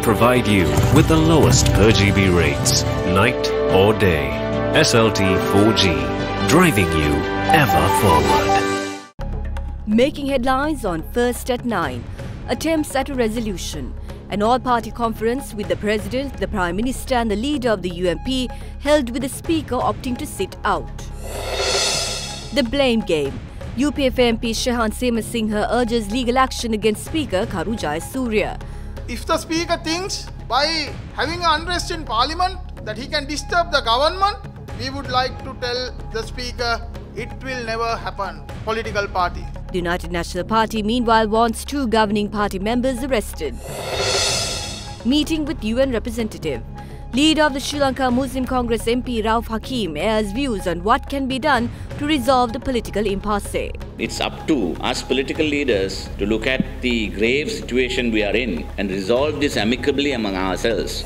provide you with the lowest per GB rates, night or day. SLT 4G, driving you ever forward. Making headlines on First at 9, attempts at a resolution. An all-party conference with the President, the Prime Minister and the leader of the UMP held with the Speaker opting to sit out. The blame game. UPF MP Shahan Singha urges legal action against Speaker Karu Jayasuriya. If the Speaker thinks by having unrest in Parliament that he can disturb the government, we would like to tell the Speaker it will never happen. Political party. The United National Party meanwhile wants 2 governing party members arrested. Meeting with UN representative. Leader of the Sri Lanka Muslim Congress MP Rauf Hakim airs views on what can be done to resolve the political impasse. It's up to us political leaders to look at the grave situation we are in and resolve this amicably among ourselves.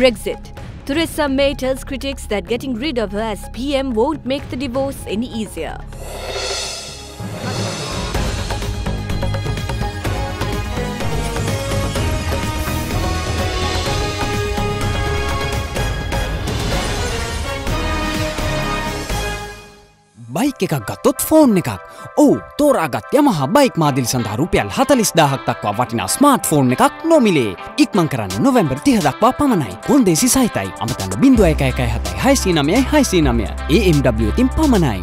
Brexit. Theresa May tells critics that getting rid of her as PM won't make the divorce any easier. Bike එකක් ගත්තොත් phone එකක්. ඔව් තෝරාගත් Yamaha bike මාදිලි සඳහා රුපියල් 40000ක් දක්වා වටිනා smart phone එකක් නොමිලේ. ඉක්මන් කරන්න නොවැම්බර් 30 දක්වා පමණයි. කොන්දේසි සහිතයි. අමතන්න 0117 AMW තින් පමණයි.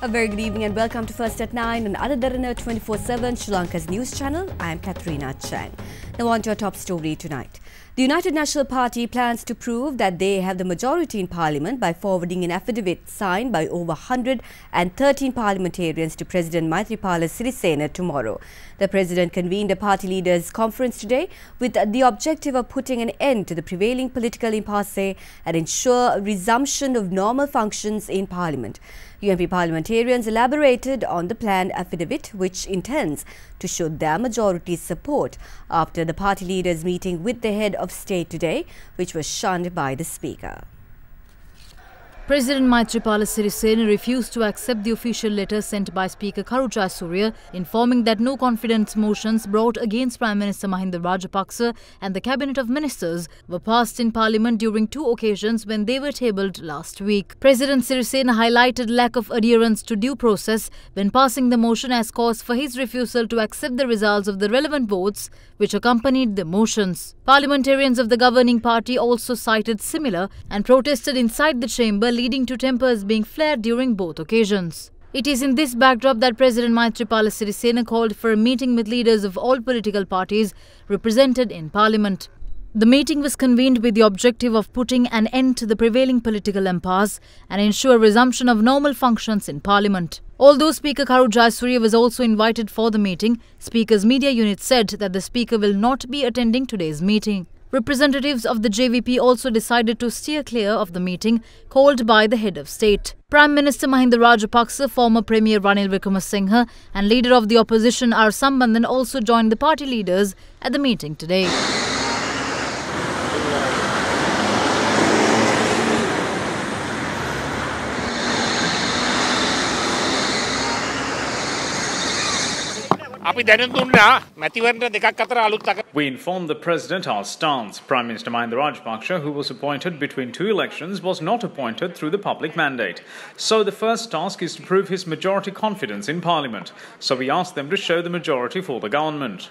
A very good evening and welcome to First at 9 on Derana 24/7 Sri Lanka's news channel. I am Katharina Chang. Now on to our top story tonight. The United National Party plans to prove that they have the majority in Parliament by forwarding an affidavit signed by over 113 parliamentarians to President Maithripala Sirisena tomorrow. The President convened a party leaders' conference today with the objective of putting an end to the prevailing political impasse and ensure a resumption of normal functions in Parliament. UMP parliamentarians elaborated on the planned affidavit, which intends to show their majority's support after the party leaders' meeting with the head of state today, which was shunned by the Speaker. President Maithripala Sirisena refused to accept the official letter sent by Speaker Karu Jayasuriya informing that no confidence motions brought against Prime Minister Mahinda Rajapaksa and the Cabinet of Ministers were passed in Parliament during 2 occasions when they were tabled last week. President Sirisena highlighted lack of adherence to due process when passing the motion as cause for his refusal to accept the results of the relevant votes which accompanied the motions. Parliamentarians of the governing party also cited similar and protested inside the chamber, leading to tempers being flared during both occasions. It is in this backdrop that President Maithripala Sirisena called for a meeting with leaders of all political parties represented in Parliament. The meeting was convened with the objective of putting an end to the prevailing political impasse and ensure resumption of normal functions in Parliament. Although Speaker Karu Jayasuriya was also invited for the meeting, Speaker's media unit said that the Speaker will not be attending today's meeting. Representatives of the JVP also decided to steer clear of the meeting called by the head of state. Prime Minister Mahinda Rajapaksa, former Premier Ranil Wickremesinghe and leader of the opposition R. Sambandhan also joined the party leaders at the meeting today. We informed the President our stance. Prime Minister Mahinda Rajapaksa, who was appointed between 2 elections, was not appointed through the public mandate. So the first task is to prove his majority confidence in Parliament. So we asked them to show the majority for the government.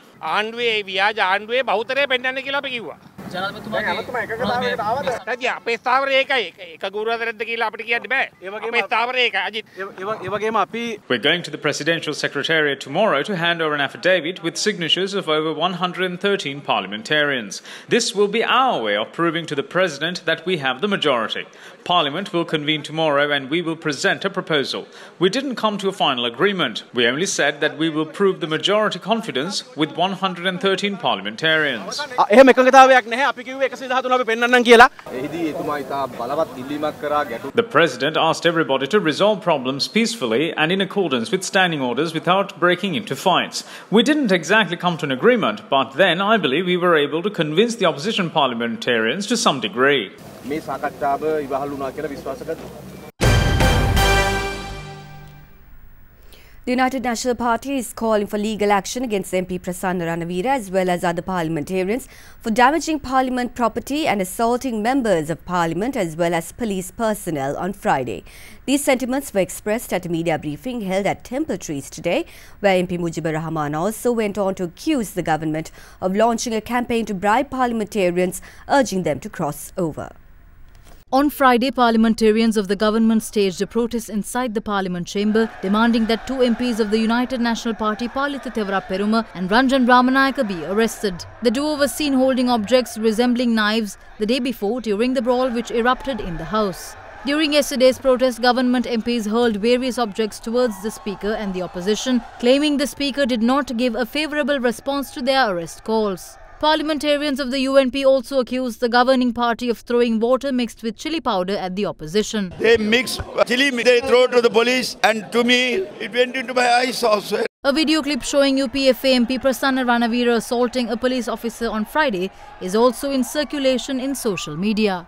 We're going to the Presidential Secretariat tomorrow to hand over an affidavit with signatures of over 113 parliamentarians. This will be our way of proving to the President that we have the majority. Parliament will convene tomorrow and we will present a proposal. We didn't come to a final agreement. We only said that we will prove the majority confidence with 113 parliamentarians. The President asked everybody to resolve problems peacefully and in accordance with standing orders without breaking into fights. We didn't exactly come to an agreement, but then I believe we were able to convince the opposition parliamentarians to some degree. The United National Party is calling for legal action against MP Prasanna Ranavira as well as other parliamentarians for damaging parliament property and assaulting members of parliament as well as police personnel on Friday. These sentiments were expressed at a media briefing held at Temple Trees today, where MP Mujibur Rahman also went on to accuse the government of launching a campaign to bribe parliamentarians, urging them to cross over. On Friday, parliamentarians of the government staged a protest inside the parliament chamber, demanding that two MPs of the United National Party, Palitha Thevaraperuma and Ranjan Ramanayaka, be arrested. The duo was seen holding objects resembling knives the day before during the brawl which erupted in the House. During yesterday's protest, government MPs hurled various objects towards the Speaker and the opposition, claiming the Speaker did not give a favourable response to their arrest calls. Parliamentarians of the UNP also accused the governing party of throwing water mixed with chili powder at the opposition. They mix chili, they throw to the police, and to me, it went into my eyes also. A video clip showing UPFA MP Prasanna Ranavira assaulting a police officer on Friday is also in circulation in social media.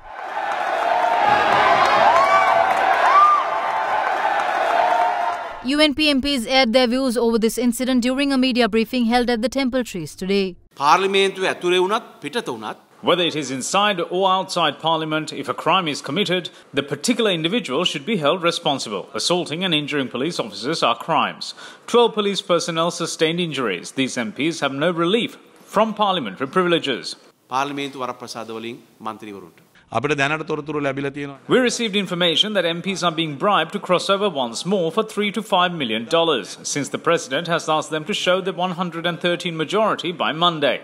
UNP MPs aired their views over this incident during a media briefing held at the Temple Trees today. Whether it is inside or outside Parliament, if a crime is committed, the particular individual should be held responsible. Assaulting and injuring police officers are crimes. 12 police personnel sustained injuries. These MPs have no relief from parliamentary privileges. We received information that MPs are being bribed to cross over once more for $3 to $5 million, since the President has asked them to show the 113 majority by Monday.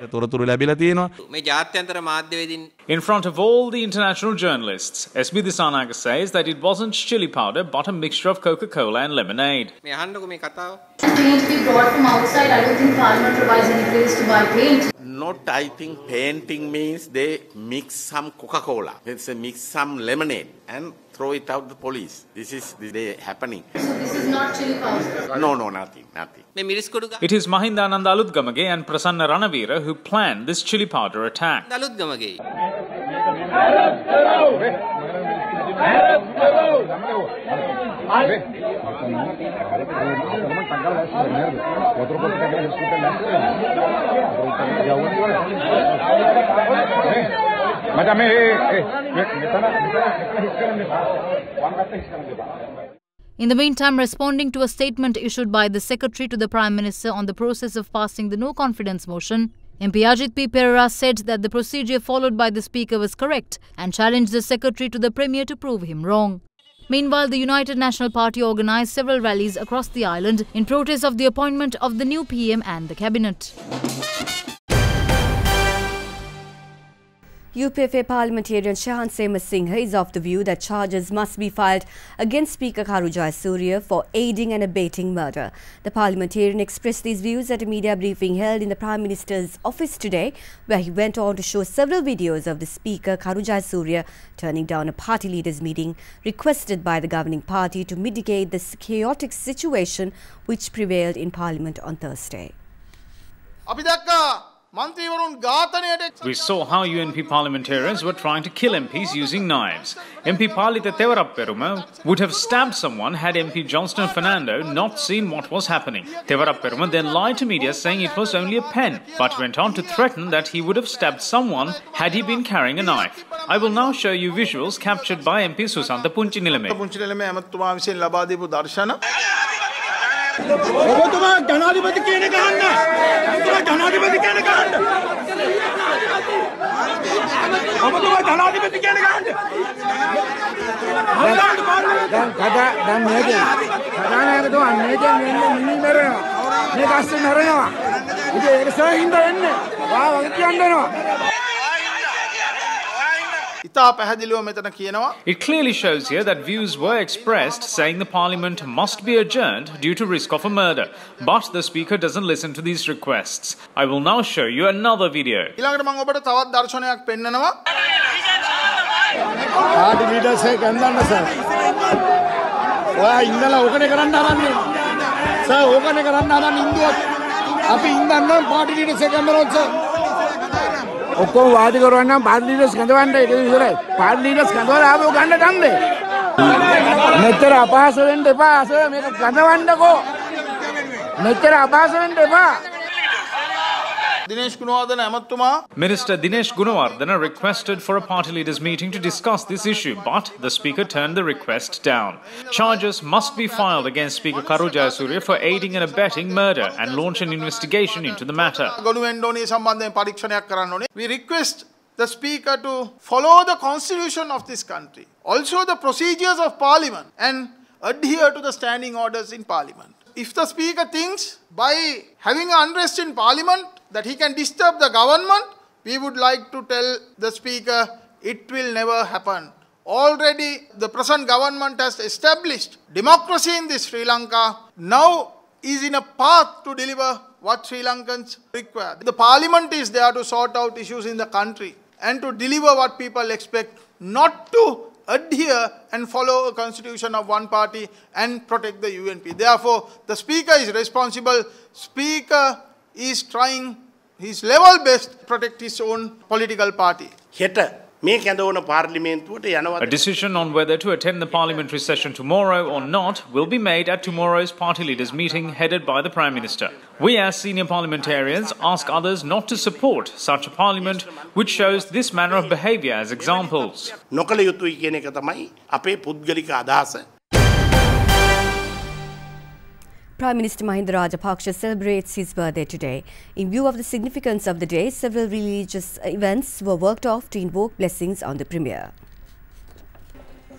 In front of all the international journalists, SB Disanaga says that it wasn't chili powder but a mixture of Coca-Cola and lemonade. Paint to be brought from outside. I don't think Parliament provides any place to buy paint. Not, I think painting means they mix some Coca-Cola, they mix some lemonade and throw it out the police. This is happening. So this is not chili powder? No, nothing. It is Mahindananda Aludgamage and Prasanna Ranavira who planned this chili powder attack. In the meantime, responding to a statement issued by the Secretary to the Prime Minister on the process of passing the no-confidence motion, MP Ajit P. Perera said that the procedure followed by the Speaker was correct and challenged the Secretary to the Premier to prove him wrong. Meanwhile, the United National Party organised several rallies across the island in protest of the appointment of the new PM and the Cabinet. UPFA parliamentarian Shahan Sema Singh is of the view that charges must be filed against Speaker Karu Jayasuriya for aiding and abetting murder. The parliamentarian expressed these views at a media briefing held in the Prime Minister's office today, where he went on to show several videos of the Speaker Karu Jayasuriya turning down a party leaders' meeting requested by the governing party to mitigate the chaotic situation which prevailed in Parliament on Thursday. We saw how UNP parliamentarians were trying to kill MPs using knives. MP Palitha Thevaraperuma would have stabbed someone had MP Johnston Fernando not seen what was happening. Thevaraperuma then lied to media saying it was only a pen, but went on to threaten that he would have stabbed someone had he been carrying a knife. I will now show you visuals captured by MP Susantha Punchinilame. It clearly shows here that views were expressed saying the Parliament must be adjourned due to risk of a murder. But the Speaker doesn't listen to these requests. I will now show you another video. Minister Dinesh Gunawardena requested for a party leaders meeting to discuss this issue, but the Speaker turned the request down. Charges must be filed against Speaker Karu Jayasuriya for aiding and abetting murder and launch an investigation into the matter. We request the Speaker to follow the constitution of this country, also the procedures of Parliament, and adhere to the standing orders in Parliament. If the Speaker thinks by having unrest in Parliament that he can disturb the government, we would like to tell the Speaker it will never happen. Already the present government has established democracy in this Sri Lanka, now is in a path to deliver what Sri Lankans require. The Parliament is there to sort out issues in the country and to deliver what people expect, not to adhere and follow a constitution of one party and protect the UNP. Therefore, the Speaker is responsible. Speaker is trying his level best to protect his own political party. A decision on whether to attend the parliamentary session tomorrow or not will be made at tomorrow's party leaders meeting headed by the Prime Minister. We as senior parliamentarians ask others not to support such a parliament which shows this manner of behaviour as examples. Prime Minister Mahinda Rajapaksa celebrates his birthday today. In view of the significance of the day, several religious events were worked off to invoke blessings on the Premier.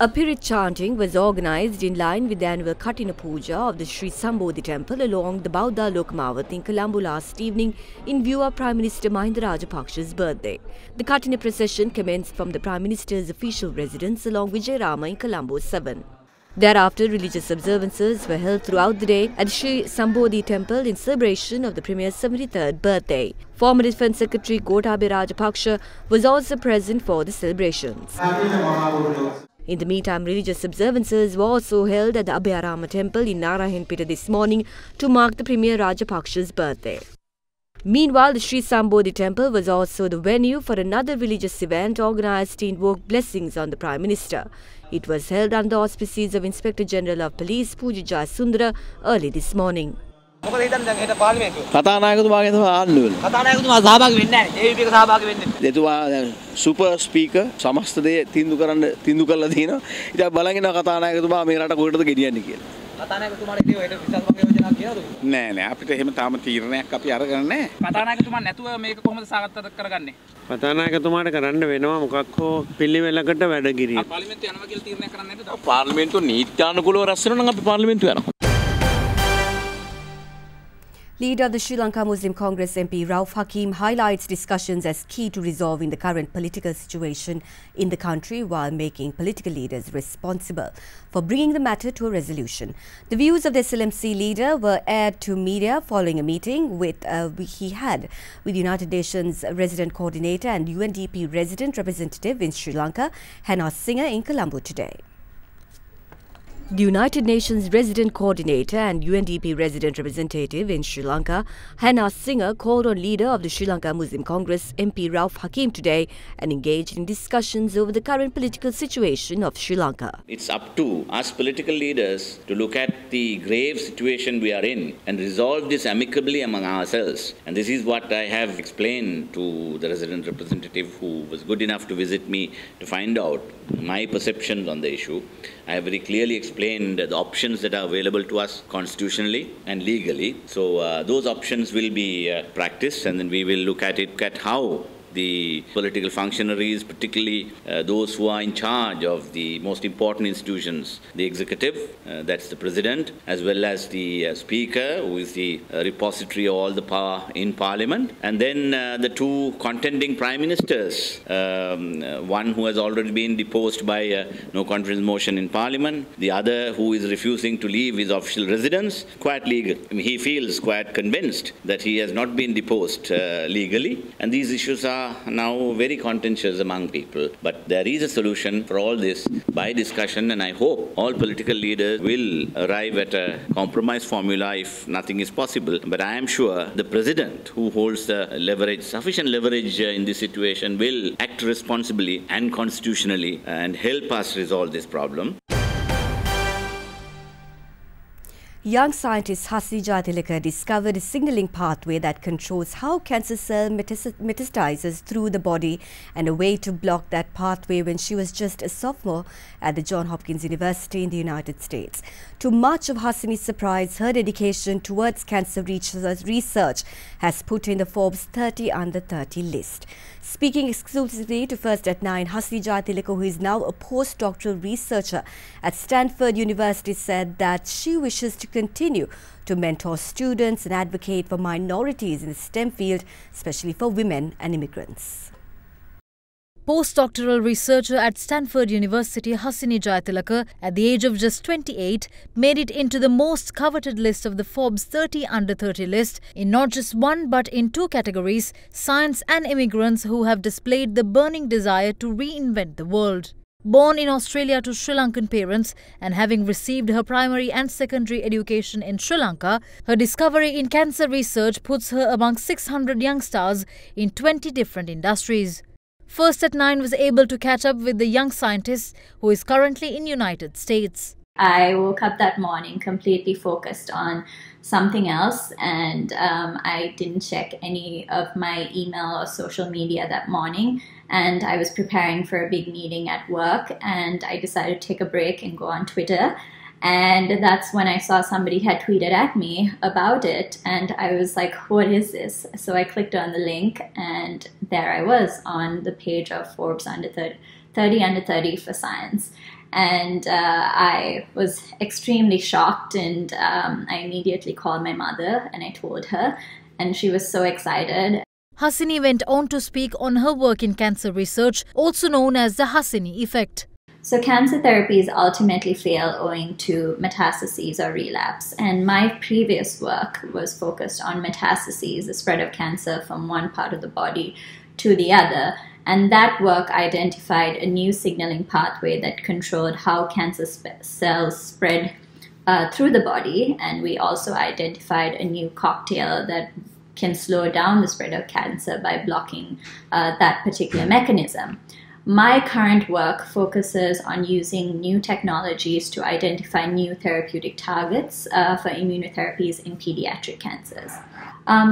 A Pirit chanting was organised in line with the annual Katina Puja of the Sri Sambodhi temple along the Bauddha Lokamavat in Colombo last evening in view of Prime Minister Mahinda Rajapaksa's birthday. The Katina procession commenced from the Prime Minister's official residence along Vijayarama in Colombo 7. Thereafter, religious observances were held throughout the day at Sri Sambodhi temple in celebration of the Premier's 73rd birthday. Former Defence Secretary Gotabaya Rajapaksa was also present for the celebrations. In the meantime, religious observances were also held at the Abhayarama temple in Narayanpeta this morning to mark the Premier Rajapaksa's birthday. Meanwhile, the Sri Sambodhi temple was also the venue for another religious event organised to invoke blessings on the Prime Minister. It was held under the auspices of Inspector General of Police Pooja Jayasundara early this morning. Super speaker, samasta de tindu kalla dina. Ita balangina කතානායකතුමා මේ රට කොහෙටද ගෙනියන්නේ කියලා. කතානායකතුමාට ඉතින් ඔය විශ්වාස වගේ යෝජනාවක් කියලාද? නෑ අපිට එහෙම තාම තීරණයක් අපි අරගෙන නෑ. කතානායකතුමා නැතුව මේක කොහොමද සාකච්ඡා කරගන්නේ? කතානායකතුමාට කරන්න වෙනවා මොකක් හෝ පිළිවෙලකට වැඩ කිරීම. පාර්ලිමේන්තුව යනවා කියලා තීරණයක් කරන්න නේද? පාර්ලිමේන්තුව නීත්‍යානුකූලව රැස් වෙනවා නම් අපි පාර්ලිමේන්තුව යනවා. Leader of the Sri Lanka Muslim Congress MP Rauf Hakim highlights discussions as key to resolving the current political situation in the country while making political leaders responsible for bringing the matter to a resolution. The views of the SLMC leader were aired to media following a meeting he had with United Nations Resident Coordinator and UNDP Resident Representative in Sri Lanka, Hannah Singer, in Colombo today. The United Nations Resident Coordinator and UNDP Resident Representative in Sri Lanka, Hannah Singer, called on leader of the Sri Lanka Muslim Congress, MP Rauf Hakim, today and engaged in discussions over the current political situation of Sri Lanka. It's up to us political leaders to look at the grave situation we are in and resolve this amicably among ourselves. And this is what I have explained to the resident representative who was good enough to visit me to find out my perceptions on the issue. I have very clearly explained the options that are available to us constitutionally and legally. So those options will be practiced, and then we will look at how the political functionaries, particularly those who are in charge of the most important institutions, the executive, that's the president, as well as the speaker, who is the repository of all the power in parliament, and then the two contending prime ministers, one who has already been deposed by no confidence motion in parliament, the other who is refusing to leave his official residence, quite legal. I mean, he feels quite convinced that he has not been deposed legally, and these issues are now very contentious among people. But there is a solution for all this by discussion, and I hope all political leaders will arrive at a compromise formula if nothing is possible. But I am sure the president, who holds the leverage, sufficient leverage in this situation, will act responsibly and constitutionally and help us resolve this problem. Young scientist Hasini Jayatillaka discovered a signaling pathway that controls how cancer cell metastasizes through the body and a way to block that pathway when she was just a sophomore at the Johns Hopkins University in the United States. To much of Hasini's surprise, her dedication towards cancer research has put in the Forbes 30 under 30 list. Speaking exclusively to First at 9, Hasini Jayatillaka, who is now a postdoctoral researcher at Stanford University, said that she wishes to continue to mentor students and advocate for minorities in the STEM field, especially for women and immigrants. Postdoctoral researcher at Stanford University, Hasini Jayatillaka, at the age of just 28, made it into the most coveted list of the Forbes 30 under 30 list in not just one but in two categories, science and immigrants who have displayed the burning desire to reinvent the world. Born in Australia to Sri Lankan parents and having received her primary and secondary education in Sri Lanka, her discovery in cancer research puts her among 600 young stars in 20 different industries. First at 9 was able to catch up with the young scientist who is currently in United States. I woke up that morning completely focused on something else, and I didn't check any of my email or social media that morning, and I was preparing for a big meeting at work, and I decided to take a break and go on Twitter, and that's when I saw somebody had tweeted at me about it, and I was like, what is this? So I clicked on the link, and there I was on the page of Forbes under 30 under 30 for science. And I was extremely shocked, and I immediately called my mother and I told her, and she was so excited. Hasini went on to speak on her work in cancer research, also known as the Hasini effect. So cancer therapies ultimately fail owing to metastases or relapse, and my previous work was focused on metastases, the spread of cancer from one part of the body to the other. And that work identified a new signaling pathway that controlled how cancer cells spread through the body. And we also identified a new cocktail that can slow down the spread of cancer by blocking that particular mechanism. My current work focuses on using new technologies to identify new therapeutic targets for immunotherapies in pediatric cancers.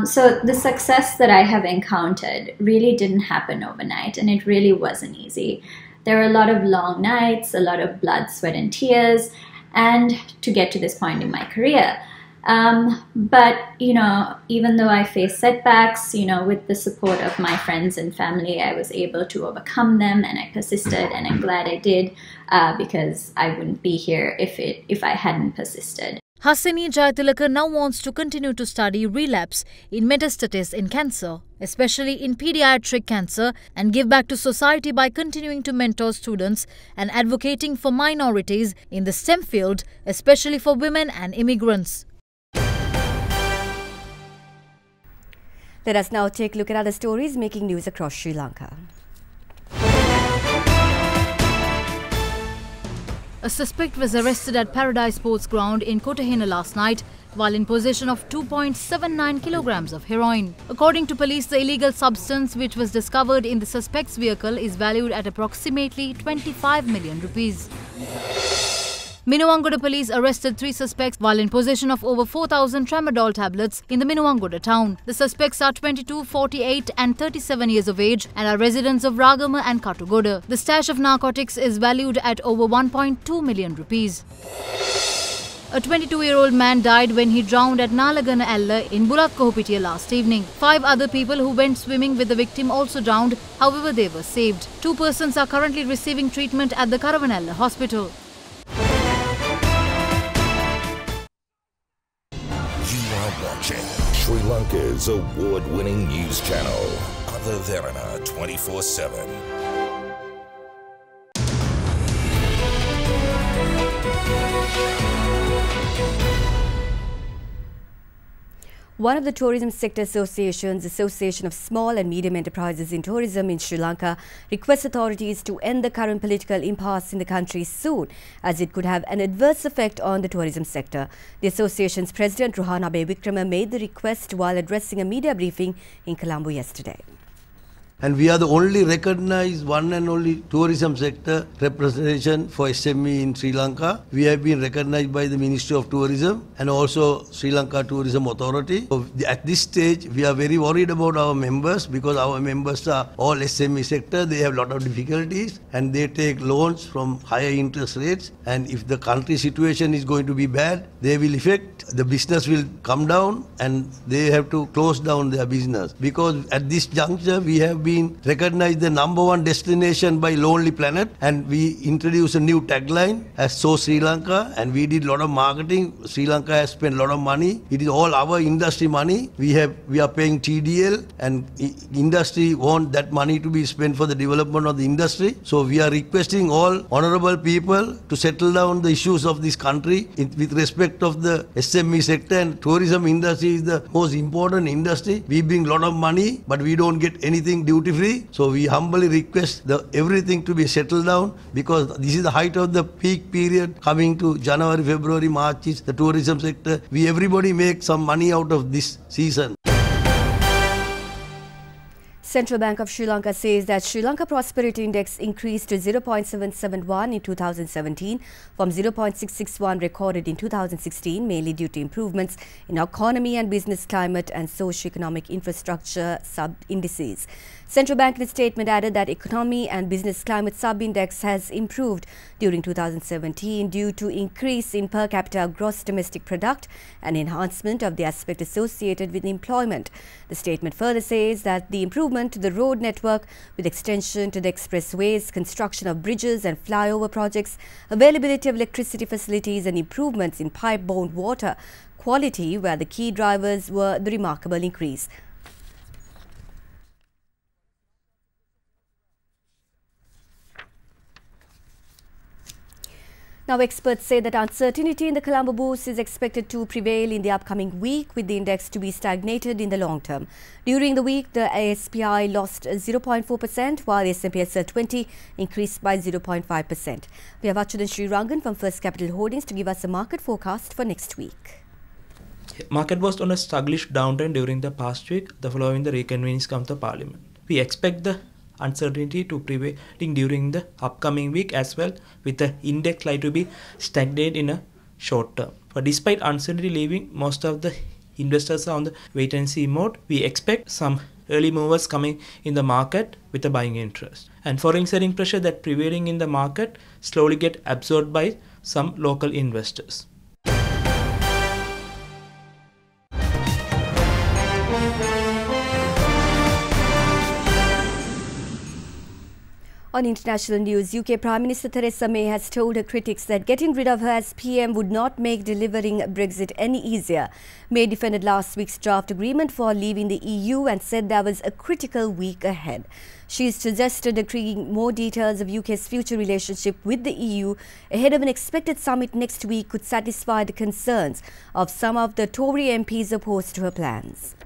So the success that I have encountered really didn't happen overnight, and it really wasn't easy. There were a lot of long nights, a lot of blood, sweat, and tears, and to get to this point in my career. But, you know, even though I faced setbacks, you know, with the support of my friends and family, I was able to overcome them, and I persisted, and I'm glad I did, because I wouldn't be here if I hadn't persisted. Hasini Jayatillaka now wants to continue to study relapse in metastasis in cancer, especially in pediatric cancer, and give back to society by continuing to mentor students and advocating for minorities in the STEM field, especially for women and immigrants. Let us now take a look at other stories making news across Sri Lanka. A suspect was arrested at Paradise Sports Ground in Kotahena last night while in possession of 2.79 kilograms of heroin. According to police, the illegal substance which was discovered in the suspect's vehicle is valued at approximately 25 million rupees. Minuwangoda police arrested 3 suspects while in possession of over 4,000 tramadol tablets in the Minuwangoda town. The suspects are 22, 48 and 37 years of age and are residents of Ragama and Katugoda. The stash of narcotics is valued at over 1.2 million rupees. A 22-year-old man died when he drowned at Nalagana Ella in Bulatkohupitiya last evening. 5 other people who went swimming with the victim also drowned, however they were saved. 2 persons are currently receiving treatment at the Karavanella hospital. Watching Sri Lanka's award-winning news channel, Derana 24/7. One of the tourism sector associations, Association of Small and Medium Enterprises in Tourism in Sri Lanka, requests authorities to end the current political impasse in the country soon, as it could have an adverse effect on the tourism sector. The association's president, Rohana Bewikrama, made the request while addressing a media briefing in Colombo yesterday. and we are the only recognized one and only tourism sector representation for SME in Sri Lanka. We have been recognized by the Ministry of Tourism and also Sri Lanka Tourism Authority. So at this stage, we are very worried about our members because our members are all SME sector. They have a lot of difficulties and they take loans from higher interest rates. And if the country situation is going to be bad, they will affect, the business will come down and they have to close down their business. Because at this juncture, we have been recognized the #1 destination by Lonely Planet, and we introduced a new tagline as So Sri Lanka, and we did a lot of marketing. Sri Lanka has spent a lot of money. It is all our industry money. We are paying TDL, and industry want that money to be spent for the development of the industry. So we are requesting all honorable people to settle down the issues of this country with respect of the SME sector, and tourism industry is the most important industry. We bring a lot of money, but we don't get anything duty free. So we humbly request everything to be settled down, because this is the height of the peak period coming to January, February, March is the tourism sector. Everybody make some money out of this season. Central Bank of Sri Lanka says that Sri Lanka Prosperity Index increased to 0.771 in 2017 from 0.661 recorded in 2016, mainly due to improvements in economy and business climate and socio-economic infrastructure sub-indices. Central Bank in a statement added that economy and business climate sub-index has improved during 2017 due to increase in per capita gross domestic product and enhancement of the aspect associated with employment. The statement further says that the improvement to the road network with extension to the expressways, construction of bridges and flyover projects, availability of electricity facilities and improvements in pipe-borne water quality were the key drivers were the remarkable increase. Now, experts say that uncertainty in the Colombo boost is expected to prevail in the upcoming week, with the index to be stagnated in the long term. During the week, the ASPI lost 0.4%, while the S&P SL 20 increased by 0.5%. We have Achudan Srirangan from First Capital Holdings to give us a market forecast for next week. Market was on a sluggish downtrend during the past week, following the reconvening of the Parliament. We expect the uncertainty to prevail during the upcoming week as well, with the index likely to be stagnant in a short term. But despite uncertainty leaving, most of the investors are on the wait and see mode. We expect some early movers coming in the market with a buying interest, and foreign selling pressure that prevailing in the market slowly get absorbed by some local investors. On international news, UK Prime Minister Theresa May has told her critics that getting rid of her as PM would not make delivering Brexit any easier. May defended last week's draft agreement for leaving the EU and said there was a critical week ahead. She suggested agreeing more details of UK's future relationship with the EU ahead of an expected summit next week could satisfy the concerns of some of the Tory MPs opposed to her plans.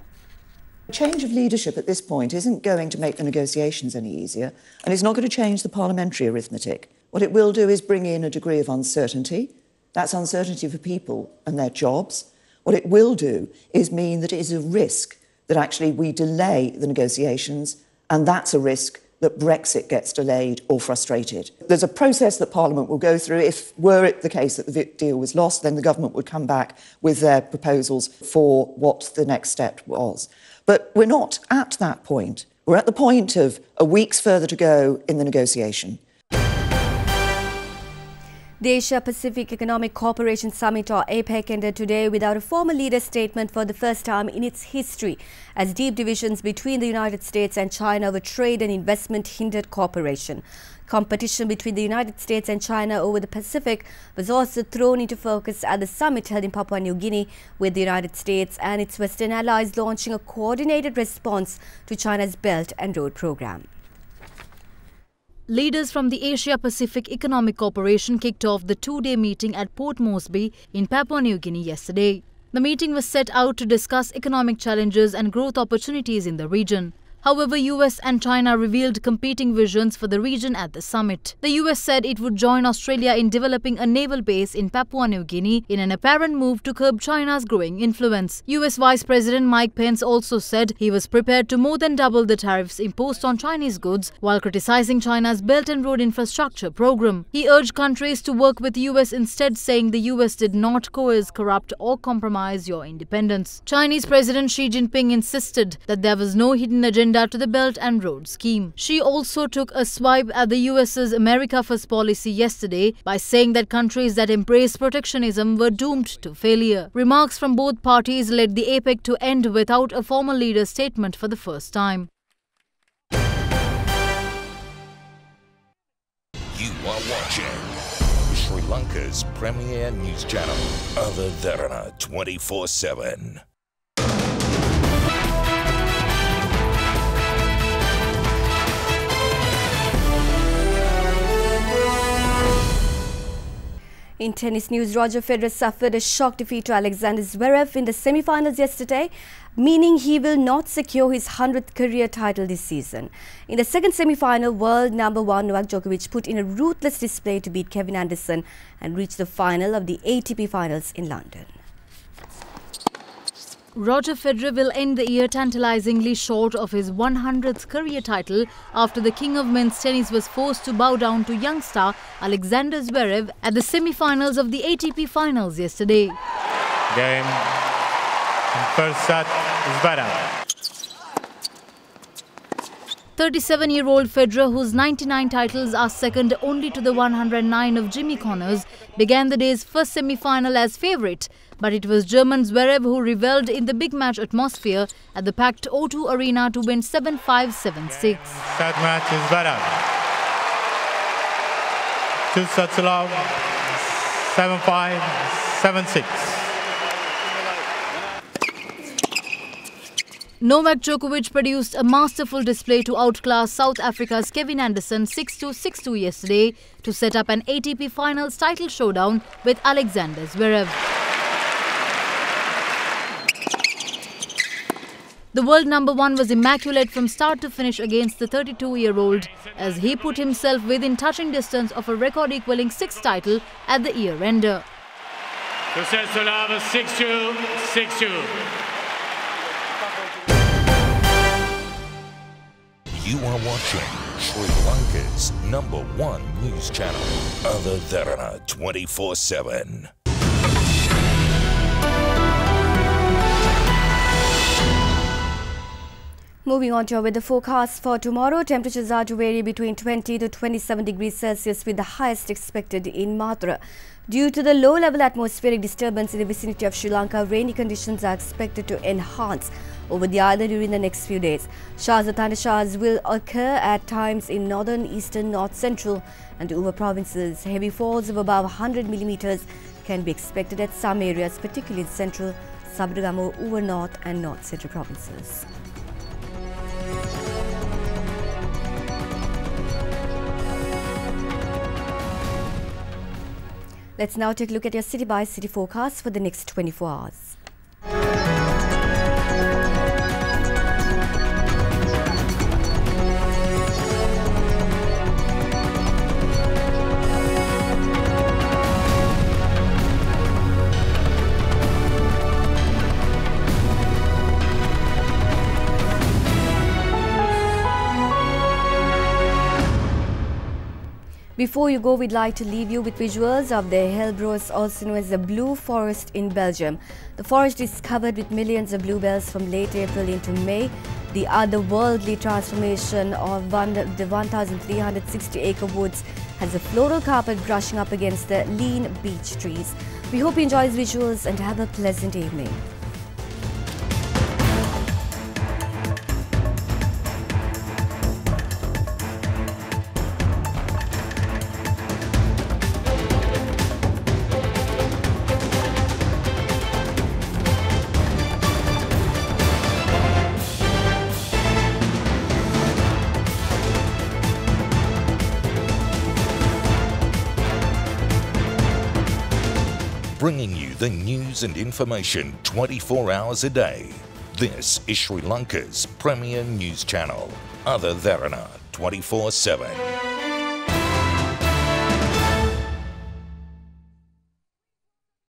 A change of leadership at this point isn't going to make the negotiations any easier, and it's not going to change the parliamentary arithmetic. What it will do is bring in a degree of uncertainty. That's uncertainty for people and their jobs. What it will do is mean that it is a risk that actually we delay the negotiations, and that's a risk that Brexit gets delayed or frustrated. There's a process that Parliament will go through. If were it the case that the deal was lost, then the government would come back with their proposals for what the next step was. But we're not at that point. We're at the point of a week's further to go in the negotiation. The Asia-Pacific Economic Cooperation Summit, or APEC, ended today without a formal leader statement for the first time in its history, as deep divisions between the United States and China over trade and investment hindered cooperation. Competition between the United States and China over the Pacific was also thrown into focus at the summit held in Papua New Guinea, with the United States and its Western allies launching a coordinated response to China's Belt and Road program. Leaders from the Asia-Pacific Economic Cooperation kicked off the two-day meeting at Port Moresby in Papua New Guinea yesterday. The meeting was set out to discuss economic challenges and growth opportunities in the region. However, US and China revealed competing visions for the region at the summit. The US said it would join Australia in developing a naval base in Papua New Guinea in an apparent move to curb China's growing influence. US Vice President Mike Pence also said he was prepared to more than double the tariffs imposed on Chinese goods while criticizing China's Belt and Road Infrastructure program. He urged countries to work with the US instead, saying the US did not coerce, corrupt or compromise your independence. Chinese President Xi Jinping insisted that there was no hidden agenda to the Belt and Road scheme. Xi also took a swipe at the US's America First policy yesterday by saying that countries that embrace protectionism were doomed to failure. Remarks from both parties led the APEC to end without a formal leader statement for the first time. You are watching Sri Lanka's premier news channel, Other Derana 24/7. In tennis news, Roger Federer suffered a shock defeat to Alexander Zverev in the semi-finals yesterday, meaning he will not secure his 100th career title this season. In the second semi-final, world number 1 Novak Djokovic put in a ruthless display to beat Kevin Anderson and reach the final of the ATP Finals in London. Roger Federer will end the year tantalizingly short of his 100th career title after the king of men's tennis was forced to bow down to young star Alexander Zverev at the semi-finals of the ATP Finals yesterday. Game. First set, Zverev. 37-year-old Federer, whose 99 titles are second only to the 109 of Jimmy Connors, began the day's first semi-final as favourite. But it was German Zverev who revelled in the big match atmosphere at the packed O2 Arena to win 7-5, 7-6. Third match is Zverev. 2 sets love, 7-5, 7-6. Novak Djokovic produced a masterful display to outclass South Africa's Kevin Anderson 6-2, 6-2 yesterday to set up an ATP Finals title showdown with Alexander Zverev. The world number 1 was immaculate from start to finish against the 32-year-old as he put himself within touching distance of a record-equalling 6th title at the year-ender. 2 sets to love, 6-2, 6-2. You are watching Sri Lanka's #1 news channel, Other Derana 24/7. Moving on to our weather forecast for tomorrow, temperatures are to vary between 20 to 27 degrees Celsius with the highest expected in Madura. Due to the low-level atmospheric disturbance in the vicinity of Sri Lanka, rainy conditions are expected to enhance over the island during the next few days. Showers or thundershowers will occur at times in northern, eastern, north central and over provinces. Heavy falls of above 100 millimeters can be expected at some areas, particularly in central, Sabaragama, over north and north central provinces. Let's now take a look at your city-by-city forecast for the next 24 hours. Before you go, we'd like to leave you with visuals of the Helbros, also known as the Blue Forest in Belgium. The forest is covered with millions of bluebells from late April into May. The otherworldly transformation of the 1,360-acre woods has a floral carpet brushing up against the lean beech trees. We hope you enjoy these visuals and have a pleasant evening. Bringing you the news and information 24 hours a day. This is Sri Lanka's premier news channel, Derana 24/7.